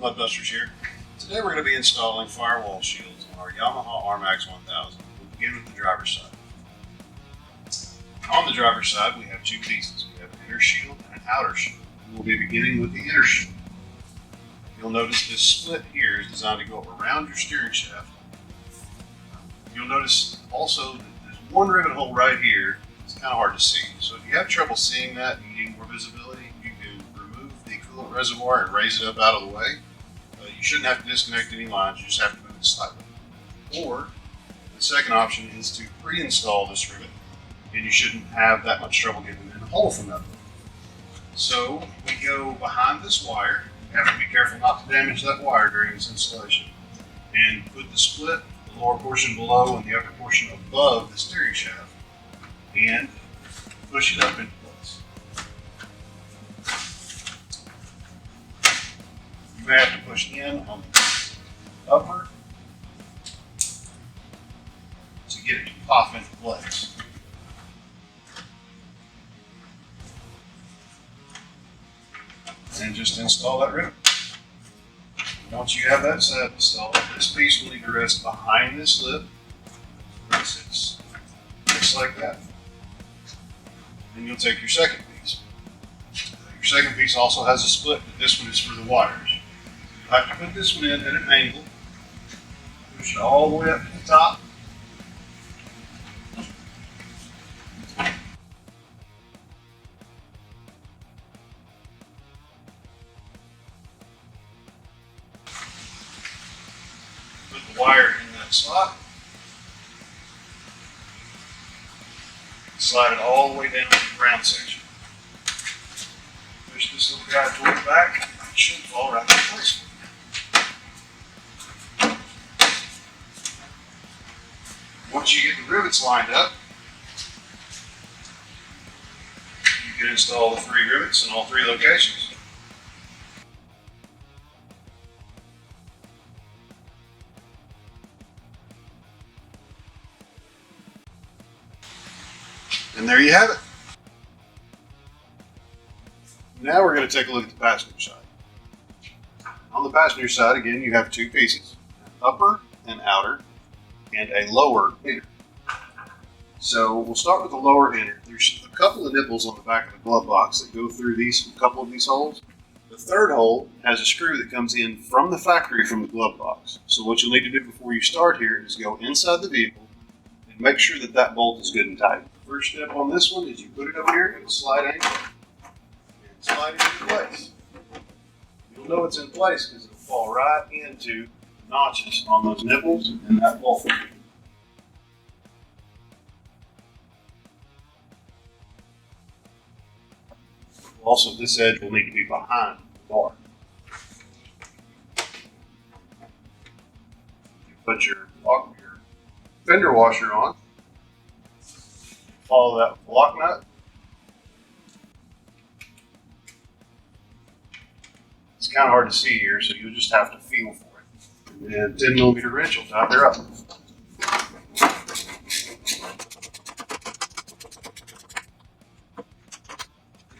Mudbusters here. Today we're going to be installing firewall shields on our Yamaha RMAX 1000. We'll begin with the driver's side. On the driver's side we have two pieces. We have an inner shield and an outer shield. We'll be beginning with the inner shield. You'll notice this split here is designed to go around your steering shaft. You'll notice also that there's one rivet hole right here. It's kind of hard to see. So if you have trouble seeing that and you need more visibility, you can remove the coolant reservoir and raise it up out of the way. You shouldn't have to disconnect any lines, you just have to move it slightly. Or the second option is to pre-install this rivet, and you shouldn't have that much trouble getting it in the hole from that. So we go behind this wire. You have to be careful not to damage that wire during this installation. And put the split, the lower portion below and the upper portion above the steering shaft, and push it up into place. You may have to push in on the upper to get it to pop into place. And just install that rivet. Once you have that set installed, this piece will need to rest behind this lip. It sits just like that. Then you'll take your second piece. Your second piece also has a split, but this one is for the wires. You'll have to put this one in at an angle, push it all the way up to the top. Put the wire in that slot. Slide it all the way down to the ground section. Push this little guy toward the back. It should fall right in place. Once you get the rivets lined up, you can install the 3 rivets in all 3 locations. And there you have it. Now we're going to take a look at the passenger side. On the passenger side, again, you have 2 pieces, an upper and outer, and a lower inner. So we'll start with the lower inner. There's a couple of nipples on the back of the glove box that go through a couple of these holes. The third hole has a screw that comes in from the factory from the glove box. So what you'll need to do before you start here is go inside the vehicle and make sure that that bolt is good and tight. First step on this one is you put it up here in a slide angle and slide it into place. You'll know it's in place because it'll fall right into the notches on those nipples and that bolt. Also, this edge will need to be behind the bar. You put your fender washer on. Follow that with the lock nut. It's kind of hard to see here, so you'll just have to feel for it. And then 10mm wrench will tighten her up.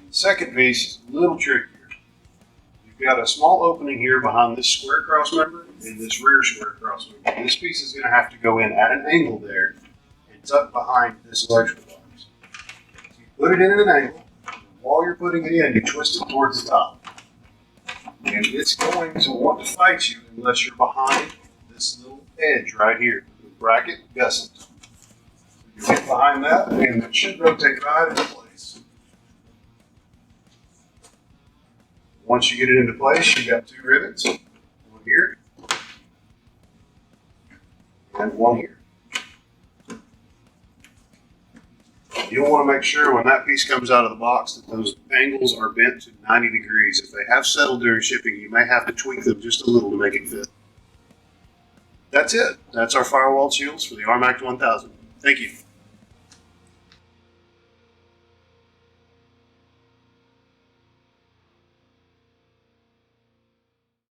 The second piece is a little trickier. You've got a small opening here behind this square cross member and this rear square cross member. This piece is going to have to go in at an angle there and tuck behind this electrical box. So you put it in at an angle, and while you're putting it in, you twist it towards the top. And it's going to want to fight you unless you're behind this little edge right here, the bracket gusset. So you get behind that, and it should rotate right into place. Once you get it into place, you've got 2 rivets, one here and one here. You'll want to make sure when that piece comes out of the box that those angles are bent to 90 degrees. If they have settled during shipping, you may have to tweak them just a little to make it fit. That's it. That's our firewall shields for the RMAX 1000. Thank you.